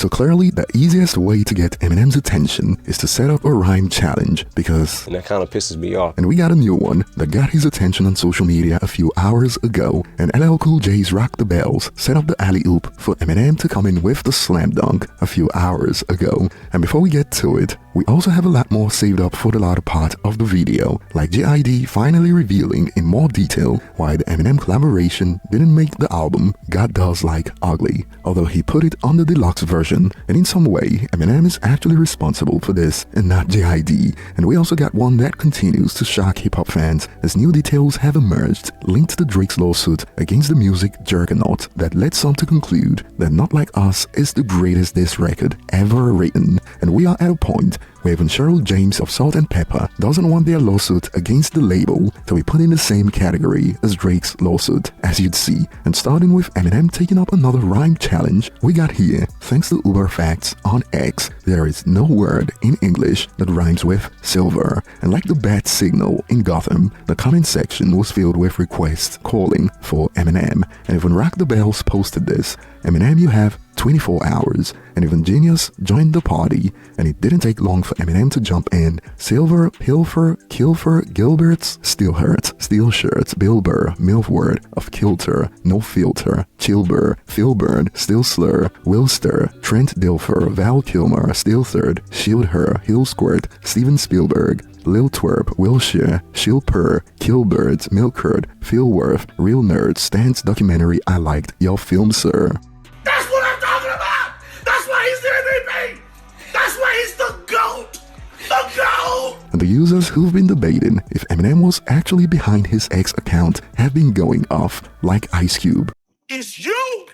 So clearly, the easiest way to get Eminem's attention is to set up a rhyme challenge because... And that kind of pisses me off. And we got a new one that got his attention on social media a few hours ago. And LL Cool J's Rock the Bells set up the alley-oop for Eminem to come in with the slam dunk a few hours ago. And before we get to it, we also have a lot more saved up for the latter part of the video, like JID finally revealing in more detail why the Eminem collaboration didn't make the album God Does Like Ugly, although he put it on the deluxe version, and in some way Eminem is actually responsible for this and not JID. And we also got one that continues to shock hip-hop fans as new details have emerged linked to Drake's lawsuit against the music Juggernaut that led some to conclude that Not Like Us is the greatest diss record ever written. And we are at a point where even Cheryl James of Salt and Pepper doesn't want their lawsuit against the label to be put in the same category as Drake's lawsuit, as you'd see. And starting with Eminem taking up another rhyme challenge, we got here, thanks to Uber Facts on X, there is no word in English that rhymes with silver. And like the bat signal in Gotham, the comment section was filled with requests calling for Eminem. And even Rock the Bells posted this, Eminem, you have 24 hours, and even Genius joined the party, and it didn't take long for Eminem to jump in. Silver, Pilfer, Kilfer, Gilbert's, Still Hurts, Steel Shirts, Bill Burr, Milfword, Of Kilter, No Filter, Chilbur, Philburn, Still Slur, Wilster, Trent Dilfer, Val Kilmer, Still Third, Shield Her, Hill Squirt, Steven Spielberg, Lil Twerp, Wilshire, Shilper, Killbirds, Milkerd, Philworth, Real Nerd, Stan's documentary I liked, Your Film Sir. That's what I'm talking about! That's why he's the MVP! That's why he's the GOAT! The GOAT! And the users who've been debating if Eminem was actually behind his X account have been going off like Ice Cube. It's you!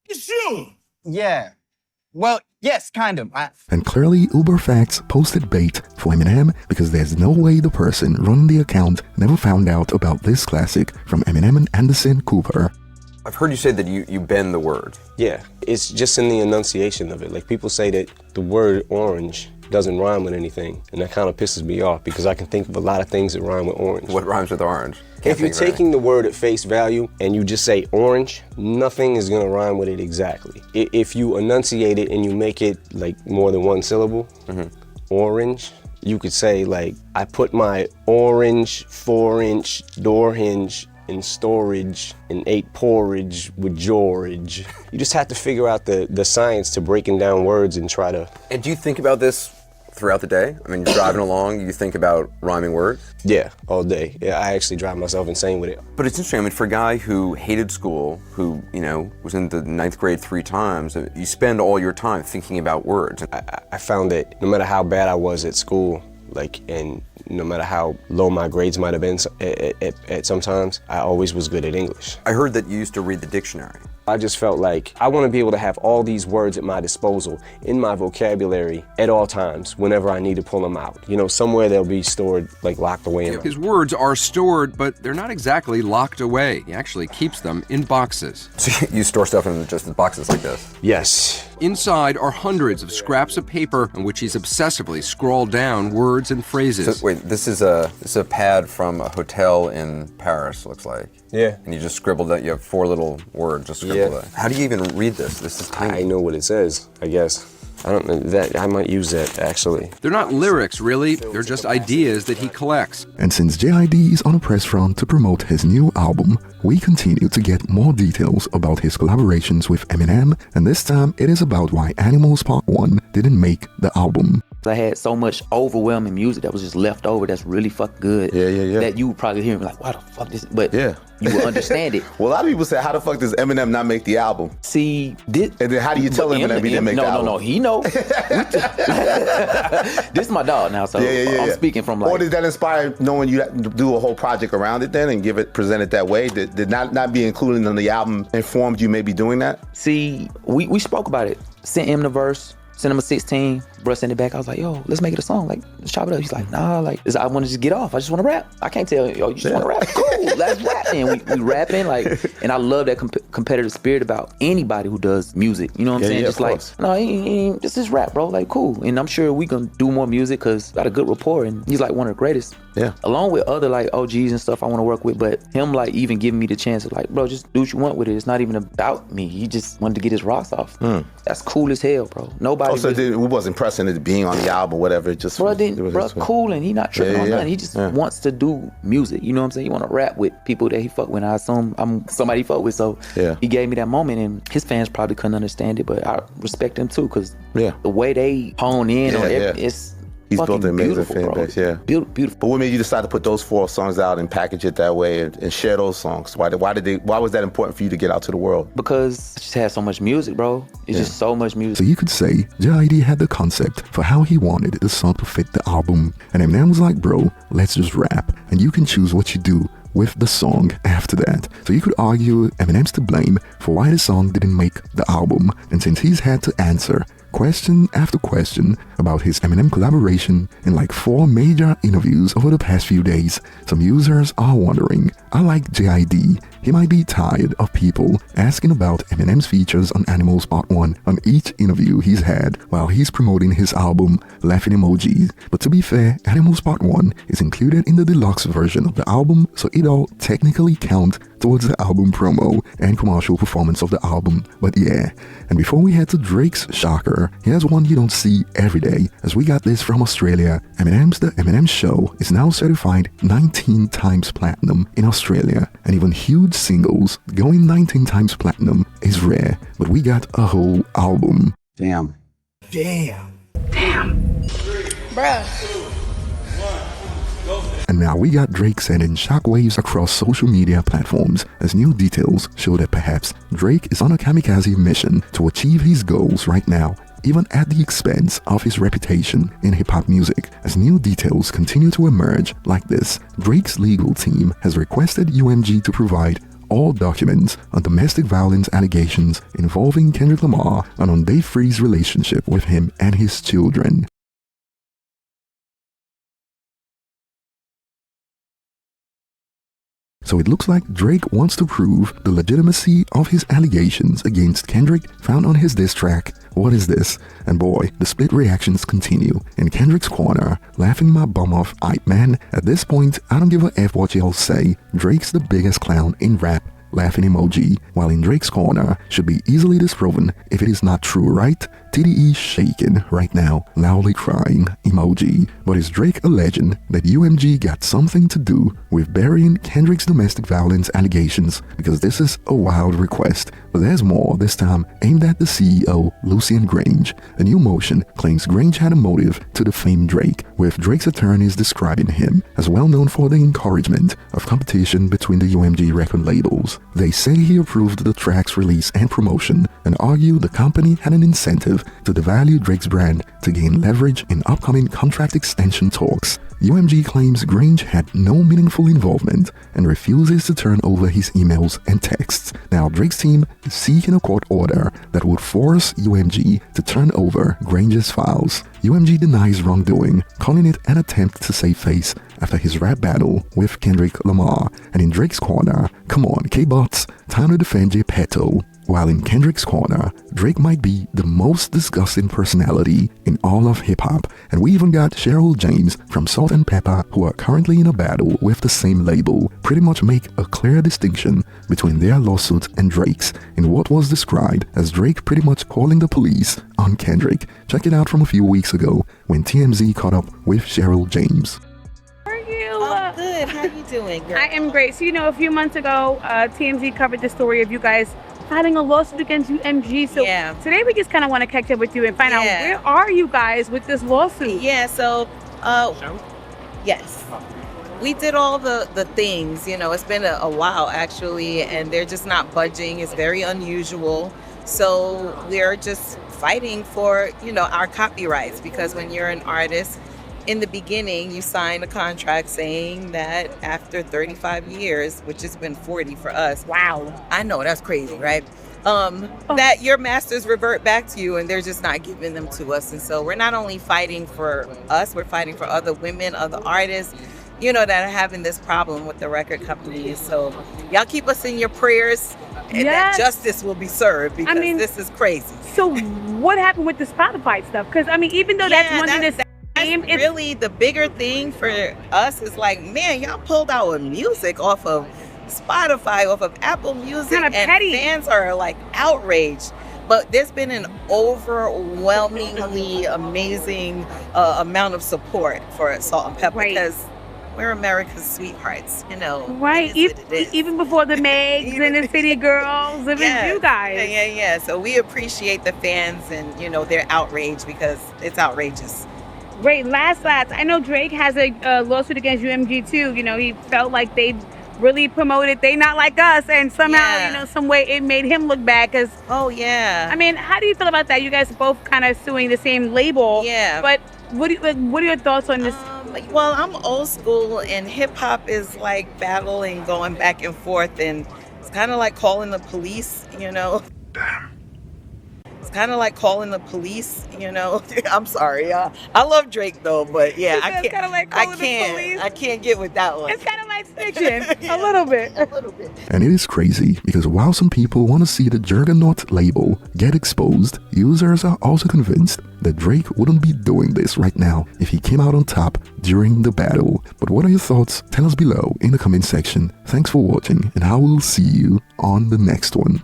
It's you! Yeah. Well, yes, kind of. And clearly, UberFacts posted bait for Eminem because there's no way the person running the account never found out about this classic from Eminem and Anderson Cooper. I've heard you say that you bend the word. Yeah, it's just in the enunciation of it. Like, people say that the word orange doesn't rhyme with anything, and that kind of pisses me off because I can think of a lot of things that rhyme with orange. What rhymes with orange? If you're taking the word at face value and you just say orange, nothing is gonna rhyme with it exactly. If you enunciate it and you make it like more than one syllable, orange, you could say like, I put my orange 4-inch door hinge in storage and ate porridge with George. You just have to figure out the science to breaking down words and try to... And do you think about this throughout the day? I mean, you're driving along, you think about rhyming words? Yeah, all day. Yeah, I actually drive myself insane with it. But it's interesting, I mean, for a guy who hated school, who, you know, was in the 9th grade 3 times, you spend all your time thinking about words. I found that no matter how bad I was at school, like, and no matter how low my grades might have been at sometimes, I always was good at English. I heard that you used to read the dictionary. I just felt like I want to be able to have all these words at my disposal in my vocabulary at all times whenever I need to pull them out. You know, somewhere they'll be stored, like locked away in them. His words are stored, but they're not exactly locked away. He actually keeps them in boxes. So you store stuff in just boxes like this? Yes. Inside are hundreds of scraps of paper on which he's obsessively scrawled down words and phrases. So, wait, this is a pad from a hotel in Paris, looks like. Yeah. And you just scribbled that, you have 4 little words just scribbled there. How do you even read this? This is tiny. I know what it says, I guess. I don't know that, I might use that actually. They're not lyrics, really. They're just ideas that he collects. And since JID is on a press run to promote his new album, we continue to get more details about his collaborations with Eminem, and this time it is about why Animals Part 1 didn't make the album. I had so much overwhelming music that was just left over that's really fucking good. Yeah. That you would probably hear me like, why the fuck this? But yeah, you will understand it. Well, a lot of people say, how the fuck does Eminem not make the album? See, this... And then how do you tell Eminem he didn't make the album? No, he know. This is my dog now, so I'm speaking from like... Or did that inspire knowing you do a whole project around it then and present it that way? Did not be included on the album informed you maybe doing that? See, we spoke about it. Sent him the verse. Sent him a 16, bro sent it back. I was like, yo, let's make it a song. Like, let's chop it up. He's like, nah, like, I want to just get off. I just want to rap. I can't tell, yo, you just want to rap. Cool. cool. Let's rap. And we rapping like, and I love that competitive spirit about anybody who does music. You know what I'm saying? Yeah, Just of like, course. no, this is rap, bro. Like, cool. And I'm sure we gonna do more music because got a good rapport, and he's like one of the greatest. Yeah. Along with other like OGs and stuff I want to work with, but him like even giving me the chance of like, bro, just do what you want with it. It's not even about me. He just wanted to get his rocks off. That's cool as hell, bro. Nobody. So it wasn't pressing it being on the album or whatever. It just Bro, it was his way. cool, and he not tripping on nothing. He just wants to do music. You know what I'm saying? He want to rap with people that he fuck with. And I assume I'm somebody he fuck with, so he gave me that moment, and his fans probably couldn't understand it, but I respect him too, because the way they hone in on it, he's built an amazing beautiful, fan bro. base. Yeah, beautiful. But what made you decide to put those 4 songs out and package it that way and share those songs? Why was that important for you to get out to the world? Because I just had so much music, bro. It's just so much music. So you could say JID had the concept for how he wanted the song to fit the album, and Eminem was like, bro, let's just rap, and you can choose what you do with the song after that. So you could argue Eminem's to blame for why the song didn't make the album, and since he's had to answer question after question about his Eminem collaboration in like 4 major interviews over the past few days, some users are wondering, I like JID, he might be tired of people asking about Eminem's features on Animals Part 1 on each interview he's had while he's promoting his album, laughing emojis. But to be fair, Animals Part 1 is included in the deluxe version of the album, so it all technically counts towards the album promo and commercial performance of the album. But yeah, and before we head to Drake's shocker, here's one you don't see every day, as we got this from Australia. Eminem's The Eminem Show is now certified 19 times platinum in Australia, and even huge singles going 19 times platinum is rare, but we got a whole album. Damn. Bruh. And now we got Drake sending shockwaves across social media platforms as new details show that perhaps Drake is on a kamikaze mission to achieve his goals right now, even at the expense of his reputation in hip-hop music. As new details continue to emerge like this, Drake's legal team has requested UMG to provide all documents on domestic violence allegations involving Kendrick Lamar and on Dave Free's relationship with him and his children. So it looks like Drake wants to prove the legitimacy of his allegations against Kendrick found on his diss track, What Is This? And boy, the split reactions continue. In Kendrick's corner, laughing my bum off, hype man, at this point, I don't give a F what y'all say, Drake's the biggest clown in rap, laughing emoji, while in Drake's corner should be easily disproven if it is not true, right? TDE shaking right now, loudly crying emoji. But is Drake alleging that UMG got something to do with burying Kendrick's domestic violence allegations? Because this is a wild request, but there's more, this time aimed at the CEO, Lucian Grange. A new motion claims Grange had a motive to defame Drake, with Drake's attorneys describing him as well known for the encouragement of competition between the UMG record labels. They say he approved the track's release and promotion, and argue the company had an incentive to devalue Drake's brand to gain leverage in upcoming contract extension talks. UMG claims Grange had no meaningful involvement and refuses to turn over his emails and texts. Now Drake's team is seeking a court order that would force UMG to turn over Grange's files. UMG denies wrongdoing, calling it an attempt to save face after his rap battle with Kendrick Lamar. And in Drake's corner, come on K-Bots, time to defend Geppetto. While in Kendrick's corner, Drake might be the most disgusting personality in all of hip-hop, and we even got Cheryl James from Salt and Pepper, who are currently in a battle with the same label, pretty much make a clear distinction between their lawsuit and Drake's, in what was described as Drake pretty much calling the police on Kendrick. Check it out from a few weeks ago when TMZ caught up with Cheryl James. How are you? I'm good. How you doing, girl? I am great. So, you know, a few months ago, TMZ covered the story of you guys filing a lawsuit against UMG. So today we just kind of want to catch up with you and find out, where are you guys with this lawsuit? So, yes. We did all the things, you know, it's been a while actually, and they're just not budging. It's very unusual. So we're just fighting for, you know, our copyrights, because when you're an artist, in the beginning, you sign a contract saying that after 35 years, which has been 40 for us. Wow. I know, that's crazy, right? That your masters revert back to you, and they're just not giving them to us. And so we're not only fighting for us, we're fighting for other women, other artists, that are having this problem with the record companies. So y'all keep us in your prayers, and that justice will be served, because this is crazy. So what happened with the Spotify stuff? Because even though that's one of the same, it's really the bigger thing for us is like, man, y'all pulled our music off of Spotify, off of Apple Music, Kinda and petty. fans are like outraged. But there's been an overwhelmingly amazing amount of support for Salt and Pepper, because we're America's sweethearts, Right, even before the Megs and the City Girls, it was you guys. Yeah. So we appreciate the fans and, their outrage, because it's outrageous. Great. Last. I know Drake has a lawsuit against UMG too. He felt like they really promoted They Not Like Us, and somehow, some way it made him look bad. Cause how do you feel about that? You guys are both kind of suing the same label. Yeah. But what are your thoughts on this? Well, I'm old school, and hip hop is like battling, going back and forth, and it's kind of like calling the police, It's kind of like calling the police, I'm sorry. I love Drake though, but yeah, I can't get with that one. It's kind of like snitching, a little bit. And it is crazy because while some people want to see the Juggernaut label get exposed, users are also convinced that Drake wouldn't be doing this right now if he came out on top during the battle. But what are your thoughts? Tell us below in the comment section. Thanks for watching, and I will see you on the next one.